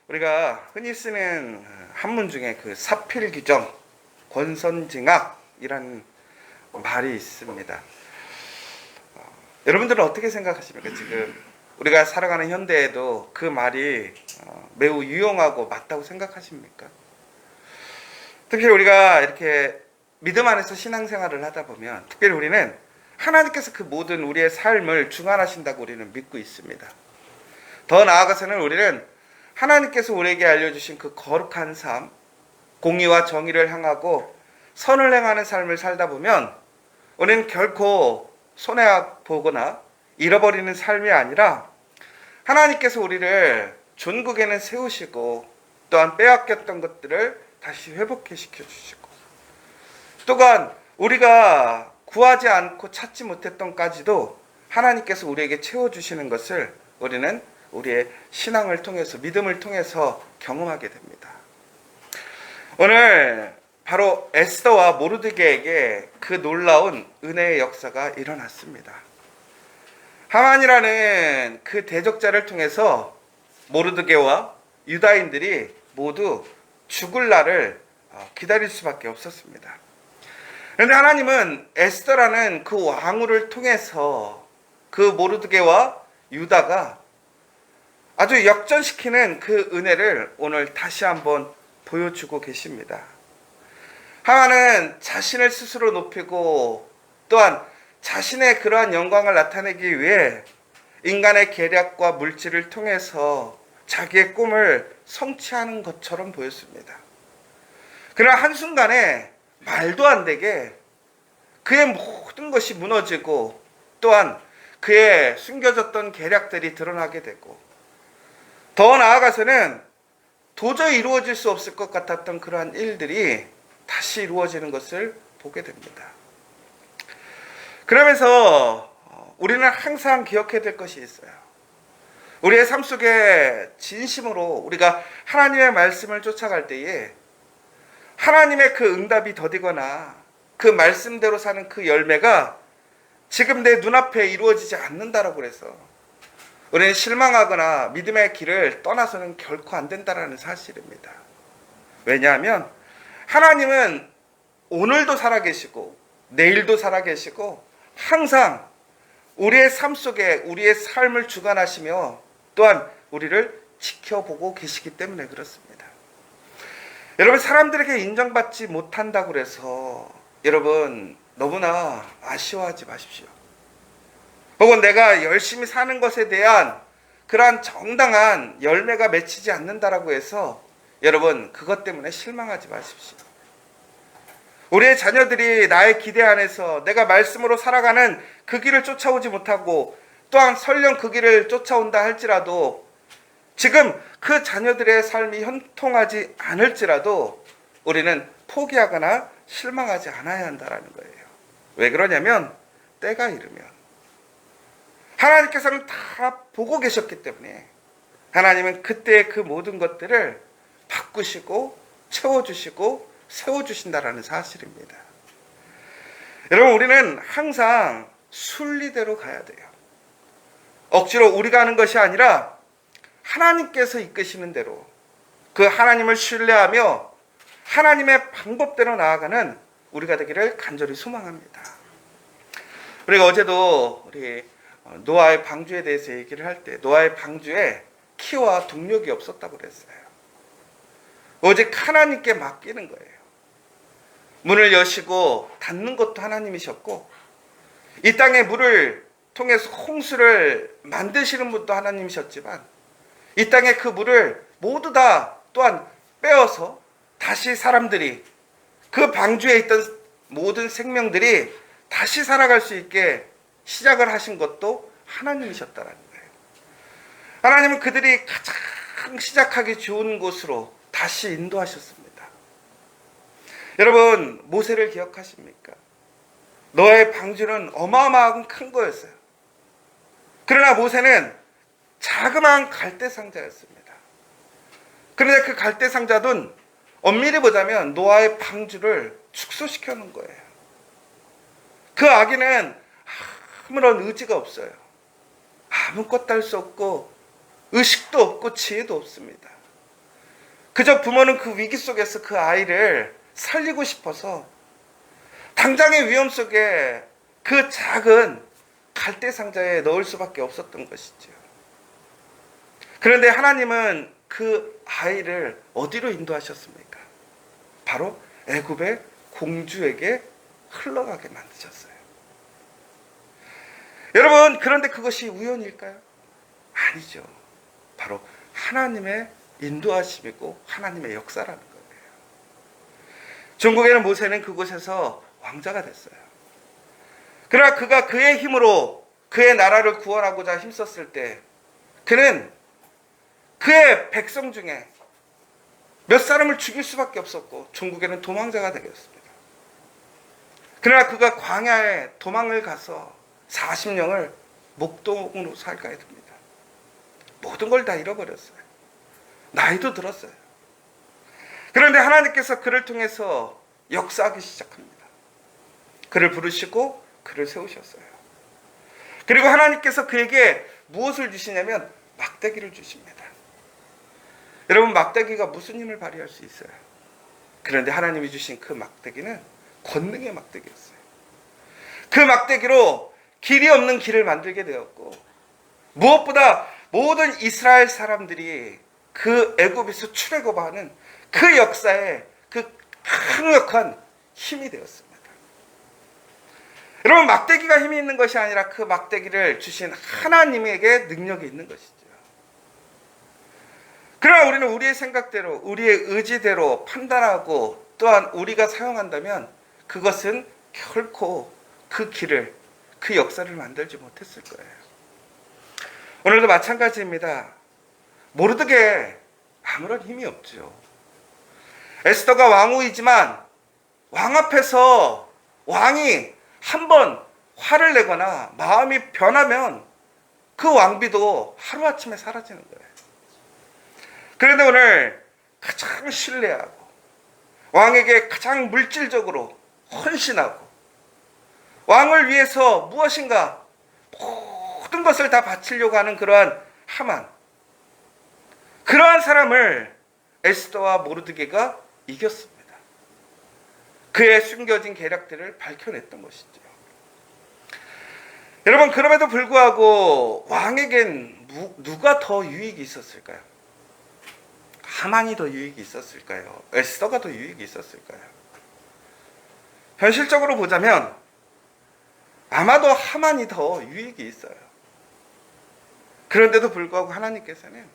우리가 흔히 쓰는 한문 중에 그 사필귀정, 권선징악이라는 말이 있습니다. 여러분들은 어떻게 생각하십니까? 지금 우리가 살아가는 현대에도 그 말이 매우 유용하고 맞다고 생각하십니까? 특히 우리가 이렇게 믿음 안에서 신앙생활을 하다 보면 특별히 우리는 하나님께서 그 모든 우리의 삶을 주관하신다고 우리는 믿고 있습니다. 더 나아가서는 우리는 하나님께서 우리에게 알려주신 그 거룩한 삶, 공의와 정의를 향하고 선을 행하는 삶을 살다 보면 우리는 결코 손해보거나 잃어버리는 삶이 아니라 하나님께서 우리를 존국에는 세우시고 또한 빼앗겼던 것들을 다시 회복해 시켜주시고 또한 우리가 구하지 않고 찾지 못했던까지도 하나님께서 우리에게 채워주시는 것을 우리는 우리의 신앙을 통해서 믿음을 통해서 경험하게 됩니다. 오늘 바로 에스더와 모르드게에게 그 놀라운 은혜의 역사가 일어났습니다. 하만이라는 그 대적자를 통해서 모르드게와 유다인들이 모두 죽을 날을 기다릴 수밖에 없었습니다. 그런데 하나님은 에스더라는 그 왕후를 통해서 그 모르드게와 유다가 아주 역전시키는 그 은혜를 오늘 다시 한번 보여주고 계십니다. 하만은 자신을 스스로 높이고 또한 자신의 그러한 영광을 나타내기 위해 인간의 계략과 물질을 통해서 자기의 꿈을 성취하는 것처럼 보였습니다. 그러나 한순간에 말도 안 되게 그의 모든 것이 무너지고 또한 그의 숨겨졌던 계략들이 드러나게 되고 더 나아가서는 도저히 이루어질 수 없을 것 같았던 그러한 일들이 다시 이루어지는 것을 보게 됩니다. 그러면서 우리는 항상 기억해야 될 것이 있어요. 우리의 삶 속에 진심으로 우리가 하나님의 말씀을 쫓아갈 때에 하나님의 그 응답이 더디거나 그 말씀대로 사는 그 열매가 지금 내 눈앞에 이루어지지 않는다라고 그래서 우리는 실망하거나 믿음의 길을 떠나서는 결코 안 된다라는 사실입니다. 왜냐하면 하나님은 오늘도 살아계시고 내일도 살아계시고 항상 우리의 삶 속에 우리의 삶을 주관하시며 또한 우리를 지켜보고 계시기 때문에 그렇습니다. 여러분, 사람들에게 인정받지 못한다고 해서 여러분 너무나 아쉬워하지 마십시오. 혹은 내가 열심히 사는 것에 대한 그러한 정당한 열매가 맺히지 않는다라고 해서 여러분 그것 때문에 실망하지 마십시오. 우리의 자녀들이 나의 기대 안에서 내가 말씀으로 살아가는 그 길을 쫓아오지 못하고 또한 설령 그 길을 쫓아온다 할지라도 지금 그 자녀들의 삶이 형통하지 않을지라도 우리는 포기하거나 실망하지 않아야 한다는 거예요. 왜 그러냐면 때가 이르면 하나님께서는 다 보고 계셨기 때문에 하나님은 그때 그 모든 것들을 바꾸시고 채워주시고 세워주신다라는 사실입니다. 여러분, 우리는 항상 순리대로 가야 돼요. 억지로 우리가 하는 것이 아니라 하나님께서 이끄시는 대로 그 하나님을 신뢰하며 하나님의 방법대로 나아가는 우리가 되기를 간절히 소망합니다. 우리가 어제도 우리 노아의 방주에 대해서 얘기를 할 때 노아의 방주에 키와 동력이 없었다고 그랬어요. 오직 하나님께 맡기는 거예요. 문을 여시고 닫는 것도 하나님이셨고 이 땅에 물을 통해서 홍수를 만드시는 분도 하나님이셨지만 이 땅에 그 물을 모두 다 또한 빼어서 다시 사람들이 그 방주에 있던 모든 생명들이 다시 살아갈 수 있게 시작을 하신 것도 하나님이셨다라는 거예요. 하나님은 그들이 가장 시작하기 좋은 곳으로 다시 인도하셨습니다. 여러분, 모세를 기억하십니까? 노아의 방주는 어마어마한 큰 거였어요. 그러나 모세는 자그마한 갈대상자였습니다. 그런데 그 갈대상자는 엄밀히 보자면 노아의 방주를 축소시켜 놓은 거예요. 그 아기는 아무런 의지가 없어요. 아무것도 할 수 없고 의식도 없고 지혜도 없습니다. 그저 부모는 그 위기 속에서 그 아이를 살리고 싶어서 당장의 위험 속에 그 작은 갈대 상자에 넣을 수밖에 없었던 것이죠. 그런데 하나님은 그 아이를 어디로 인도하셨습니까? 바로 애굽의 공주에게 흘러가게 만드셨어요. 여러분, 그런데 그것이 우연일까요? 아니죠. 바로 하나님의 인도하심이고 하나님의 역사라는 거예요. 중국에는 모세는 그곳에서 왕자가 됐어요. 그러나 그가 그의 힘으로 그의 나라를 구원하고자 힘썼을 때 그는 그의 백성 중에 몇 사람을 죽일 수밖에 없었고 중국에는 도망자가 되었습니다. 그러나 그가 광야에 도망을 가서 40년을 목동으로 살게 됩니다. 모든 걸 다 잃어버렸어요. 나이도 들었어요. 그런데 하나님께서 그를 통해서 역사하기 시작합니다. 그를 부르시고 그를 세우셨어요. 그리고 하나님께서 그에게 무엇을 주시냐면 막대기를 주십니다. 여러분, 막대기가 무슨 힘을 발휘할 수 있어요? 그런데 하나님이 주신 그 막대기는 권능의 막대기였어요. 그 막대기로 길이 없는 길을 만들게 되었고, 무엇보다 모든 이스라엘 사람들이 그 애굽에서 출애굽하는 그 역사에 그 강력한 힘이 되었습니다. 여러분, 막대기가 힘이 있는 것이 아니라 그 막대기를 주신 하나님에게 능력이 있는 것이죠. 그러나 우리는 우리의 생각대로, 우리의 의지대로 판단하고 또한 우리가 사용한다면 그것은 결코 그 길을, 그 역사를 만들지 못했을 거예요. 오늘도 마찬가지입니다. 모르드게 아무런 힘이 없죠. 에스더가 왕후이지만 왕 앞에서 왕이 한번 화를 내거나 마음이 변하면 그 왕비도 하루아침에 사라지는 거예요. 그런데 오늘 가장 신뢰하고 왕에게 가장 물질적으로 헌신하고 왕을 위해서 무엇인가 모든 것을 다 바치려고 하는 그러한 하만, 그러한 사람을 에스더와 모르드게가 이겼습니다. 그의 숨겨진 계략들을 밝혀냈던 것이죠. 여러분, 그럼에도 불구하고 왕에겐 누가 더 유익이 있었을까요? 하만이 더 유익이 있었을까요? 에스더가 더 유익이 있었을까요? 현실적으로 보자면 아마도 하만이 더 유익이 있어요. 그런데도 불구하고 하나님께서는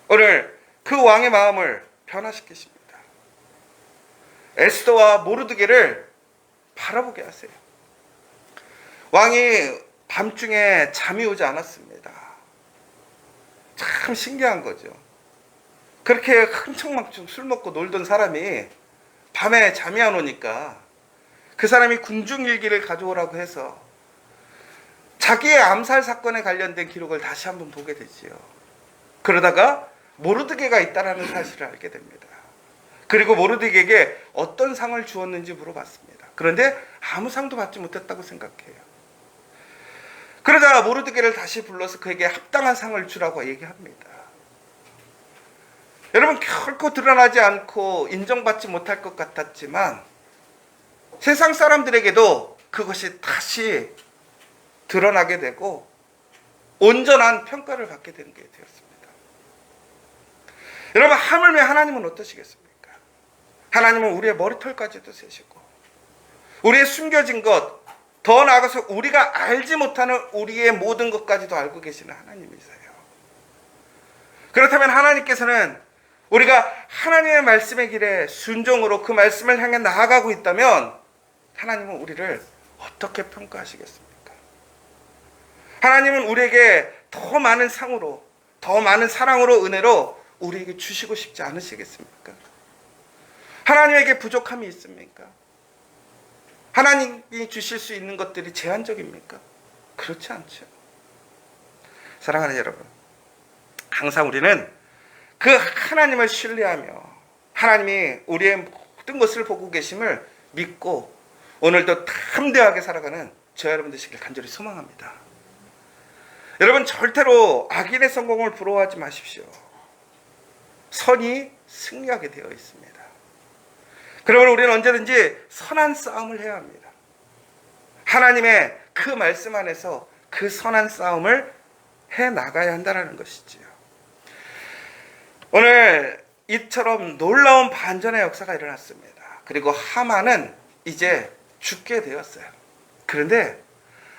오늘 그 왕의 마음을 변화시키십니다. 에스더와 모르드게를 바라보게 하세요. 왕이 밤중에 잠이 오지 않았습니다. 참 신기한 거죠. 그렇게 흥청망청 술 먹고 놀던 사람이 밤에 잠이 안 오니까 그 사람이 궁중일기를 가져오라고 해서 자기의 암살 사건에 관련된 기록을 다시 한번 보게 되지요. 그러다가 모르드게가 있다라는 사실을 알게 됩니다. 그리고 모르드게에게 어떤 상을 주었는지 물어봤습니다. 그런데 아무 상도 받지 못했다고 생각해요. 그러자 모르드게를 다시 불러서 그에게 합당한 상을 주라고 얘기합니다. 여러분, 결코 드러나지 않고 인정받지 못할 것 같았지만 세상 사람들에게도 그것이 다시 드러나게 되고 온전한 평가를 받게 되는 게 되었습니다. 여러분, 하물며 하나님은 어떠시겠습니까? 하나님은 우리의 머리털까지도 세시고 우리의 숨겨진 것, 더 나아가서 우리가 알지 못하는 우리의 모든 것까지도 알고 계시는 하나님이세요. 그렇다면 하나님께서는 우리가 하나님의 말씀의 길에 순종으로 그 말씀을 향해 나아가고 있다면 하나님은 우리를 어떻게 평가하시겠습니까? 하나님은 우리에게 더 많은 상으로, 더 많은 사랑으로, 은혜로 우리에게 주시고 싶지 않으시겠습니까? 하나님에게 부족함이 있습니까? 하나님이 주실 수 있는 것들이 제한적입니까? 그렇지 않죠. 사랑하는 여러분, 항상 우리는 그 하나님을 신뢰하며 하나님이 우리의 모든 것을 보고 계심을 믿고 오늘도 담대하게 살아가는 저와 여러분 되시길 간절히 소망합니다. 여러분, 절대로 악인의 성공을 부러워하지 마십시오. 선이 승리하게 되어 있습니다. 그러면 우리는 언제든지 선한 싸움을 해야 합니다. 하나님의 그 말씀 안에서 그 선한 싸움을 해 나가야 한다는 것이지요. 오늘 이처럼 놀라운 반전의 역사가 일어났습니다. 그리고 하만은 이제 죽게 되었어요. 그런데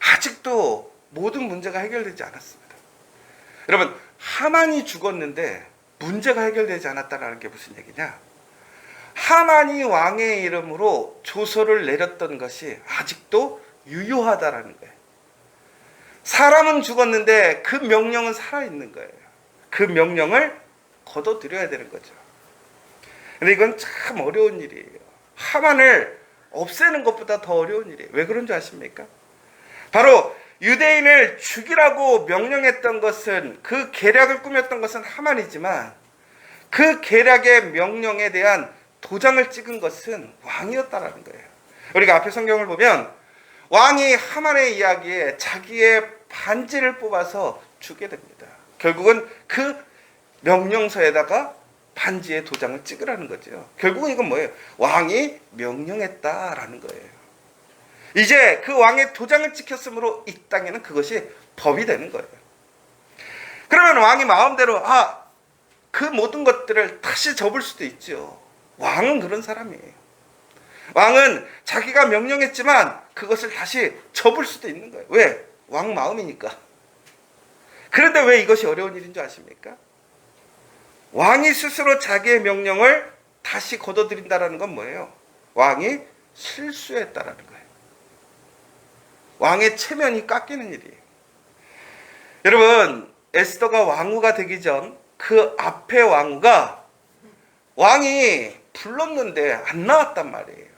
아직도 모든 문제가 해결되지 않았습니다. 여러분, 하만이 죽었는데 문제가 해결되지 않았다는 게 무슨 얘기냐? 하만이 왕의 이름으로 조서를 내렸던 것이 아직도 유효하다라는 거예요. 사람은 죽었는데 그 명령은 살아있는 거예요. 그 명령을 거둬들여야 되는 거죠. 근데 이건 참 어려운 일이에요. 하만을 없애는 것보다 더 어려운 일이에요. 왜 그런 줄 아십니까? 바로 유대인을 죽이라고 명령했던 것은, 그 계략을 꾸몄던 것은 하만이지만 그 계략의 명령에 대한 도장을 찍은 것은 왕이었다라는 거예요. 우리가 앞에 성경을 보면 왕이 하만의 이야기에 자기의 반지를 뽑아서 주게 됩니다. 결국은 그 명령서에다가 반지의 도장을 찍으라는 거죠. 결국은 이건 뭐예요? 왕이 명령했다라는 거예요. 이제 그 왕의 도장을 찍혔으므로 이 땅에는 그것이 법이 되는 거예요. 그러면 왕이 마음대로 그 모든 것들을 다시 접을 수도 있죠. 왕은 그런 사람이에요. 왕은 자기가 명령했지만 그것을 다시 접을 수도 있는 거예요. 왜? 왕 마음이니까. 그런데 왜 이것이 어려운 일인 줄 아십니까? 왕이 스스로 자기의 명령을 다시 거둬들인다는 건 뭐예요? 왕이 실수했다라는 거예요. 왕의 체면이 깎이는 일이에요. 여러분, 에스더가 왕후가 되기 전 그 앞에 왕후가 왕이 불렀는데 안 나왔단 말이에요.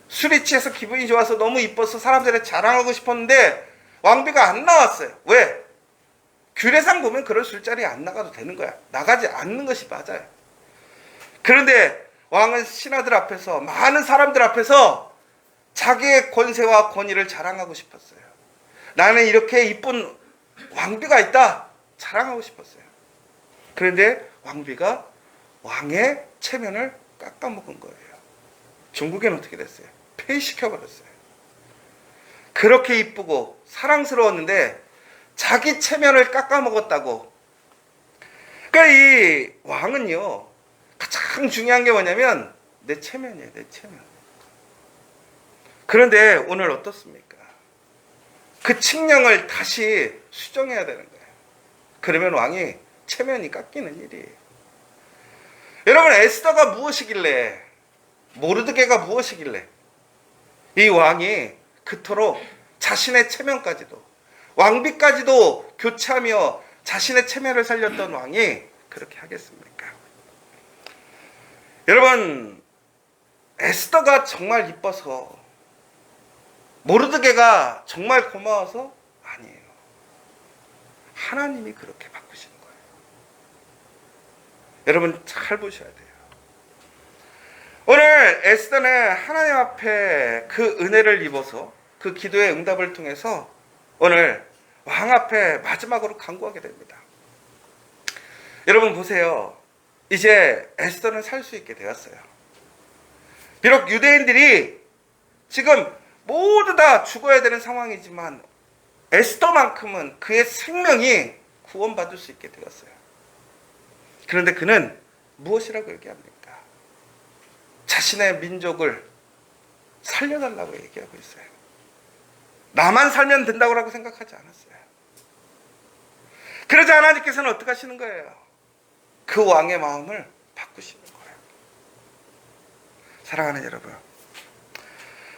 술이 취해서 기분이 좋아서 너무 이뻐서 사람들에 자랑하고 싶었는데 왕비가 안 나왔어요. 왜? 규례상 보면 그런 술자리에 안 나가도 되는 거야. 나가지 않는 것이 맞아요. 그런데 왕은 신하들 앞에서, 많은 사람들 앞에서 자기의 권세와 권위를 자랑하고 싶었어요. 나는 이렇게 이쁜 왕비가 있다 자랑하고 싶었어요. 그런데 왕비가 왕의 체면을 깎아먹은 거예요. 중국에는 어떻게 됐어요? 폐위시켜버렸어요. 그렇게 이쁘고 사랑스러웠는데 자기 체면을 깎아먹었다고. 그러니까 이 왕은요, 가장 중요한 게 뭐냐면 내 체면이에요. 내 체면. 그런데 오늘 어떻습니까? 그 칙령을 다시 수정해야 되는 거예요. 그러면 왕이 체면이 깎이는 일이에요. 여러분, 에스더가 무엇이길래, 모르드게가 무엇이길래 이 왕이 그토록 자신의 체면까지도, 왕비까지도 교체하며 자신의 체면을 살렸던 왕이 그렇게 하겠습니까? 여러분, 에스더가 정말 이뻐서, 모르드게가 정말 고마워서? 아니에요. 하나님이 그렇게 바꾸시는 거예요. 여러분, 잘 보셔야 돼요. 오늘 에스더는 하나님 앞에 그 은혜를 입어서 그 기도의 응답을 통해서 오늘 왕 앞에 마지막으로 간구하게 됩니다. 여러분 보세요. 이제 에스더는 살 수 있게 되었어요. 비록 유대인들이 지금 모두 다 죽어야 되는 상황이지만 에스더만큼은 그의 생명이 구원받을 수 있게 되었어요. 그런데 그는 무엇이라고 얘기합니까? 자신의 민족을 살려달라고 얘기하고 있어요. 나만 살면 된다고 생각하지 않았어요. 그러자 하나님께서는 어떻게 하시는 거예요? 그 왕의 마음을 바꾸시는 거예요. 사랑하는 여러분,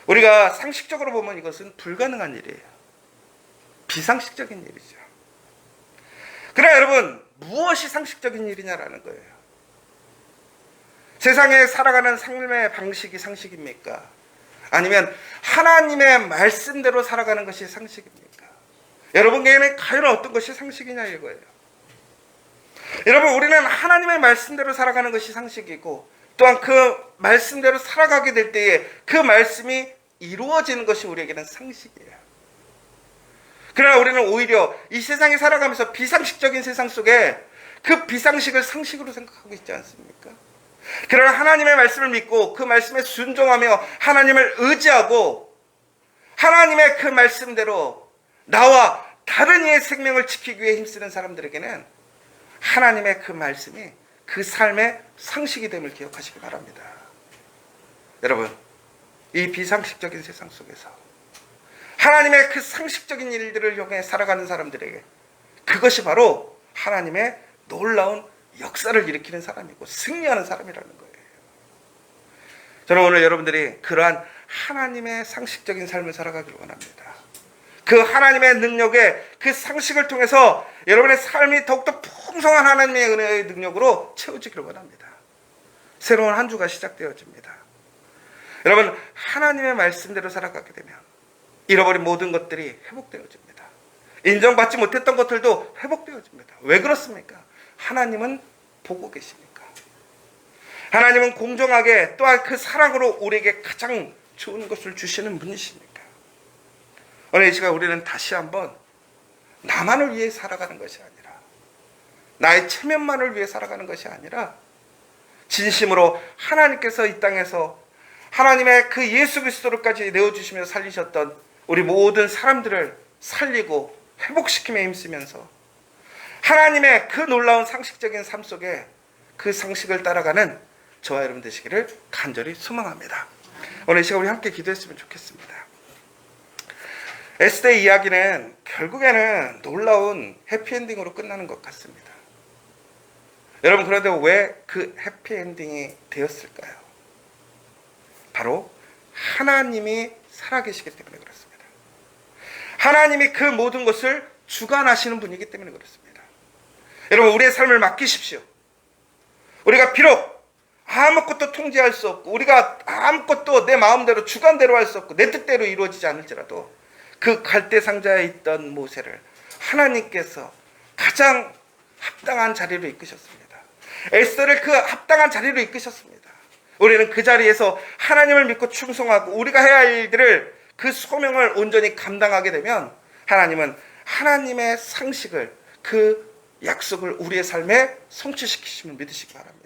우리가 상식적으로 보면 이것은 불가능한 일이에요. 비상식적인 일이죠. 그러나 여러분, 무엇이 상식적인 일이냐라는 거예요. 세상에 살아가는 삶의 방식이 상식입니까? 아니면 하나님의 말씀대로 살아가는 것이 상식입니까? 여러분에게는 과연 어떤 것이 상식이냐 이거예요. 여러분, 우리는 하나님의 말씀대로 살아가는 것이 상식이고, 또한 그 말씀대로 살아가게 될 때에 그 말씀이 이루어지는 것이 우리에게는 상식이에요. 그러나 우리는 오히려 이 세상에 살아가면서 비상식적인 세상 속에 그 비상식을 상식으로 생각하고 있지 않습니까? 그러나 하나님의 말씀을 믿고 그 말씀에 순종하며 하나님을 의지하고 하나님의 그 말씀대로 나와 다른 이의 생명을 지키기 위해 힘쓰는 사람들에게는 하나님의 그 말씀이 그 삶의 상식이 됨을 기억하시기 바랍니다. 여러분, 이 비상식적인 세상 속에서 하나님의 그 상식적인 일들을 통해 살아가는 사람들에게 그것이 바로 하나님의 놀라운 역사를 일으키는 사람이고 승리하는 사람이라는 거예요. 저는 오늘 여러분들이 그러한 하나님의 상식적인 삶을 살아가기를 원합니다. 그 하나님의 능력의 그 상식을 통해서 여러분의 삶이 더욱더 풍성한 하나님의 은혜의 능력으로 채워지기를 원합니다. 새로운 한 주가 시작되어집니다. 여러분, 하나님의 말씀대로 살아가게 되면 잃어버린 모든 것들이 회복되어집니다. 인정받지 못했던 것들도 회복되어집니다. 왜 그렇습니까? 하나님은 보고 계시니까. 하나님은 공정하게 또한 그 사랑으로 우리에게 가장 좋은 것을 주시는 분이시니까. 오늘 이 시간 우리는 다시 한번 나만을 위해 살아가는 것이 아니라 나의 체면만을 위해 살아가는 것이 아니라 진심으로 하나님께서 이 땅에서 하나님의 그 예수 그리스도를까지 내어주시며 살리셨던 우리 모든 사람들을 살리고 회복시킴에 힘쓰면서 하나님의 그 놀라운 상식적인 삶 속에 그 상식을 따라가는 저와 여러분 되시기를 간절히 소망합니다. 오늘 이 시간 우리 함께 기도했으면 좋겠습니다. 에스더의 이야기는 결국에는 놀라운 해피엔딩으로 끝나는 것 같습니다. 여러분, 그런데 왜 그 해피엔딩이 되었을까요? 바로 하나님이 살아계시기 때문에 그렇습니다. 하나님이 그 모든 것을 주관하시는 분이기 때문에 그렇습니다. 여러분, 우리의 삶을 맡기십시오. 우리가 비록 아무것도 통제할 수 없고 우리가 아무것도 내 마음대로 주관대로 할 수 없고 내 뜻대로 이루어지지 않을지라도 그 갈대 상자에 있던 모세를 하나님께서 가장 합당한 자리로 이끄셨습니다. 에스더를 그 합당한 자리로 이끄셨습니다. 우리는 그 자리에서 하나님을 믿고 충성하고 우리가 해야 할 일들을 그 소명을 온전히 감당하게 되면 하나님은 하나님의 상식을 그 약속을 우리의 삶에 성취시키심을 믿으시기 바랍니다.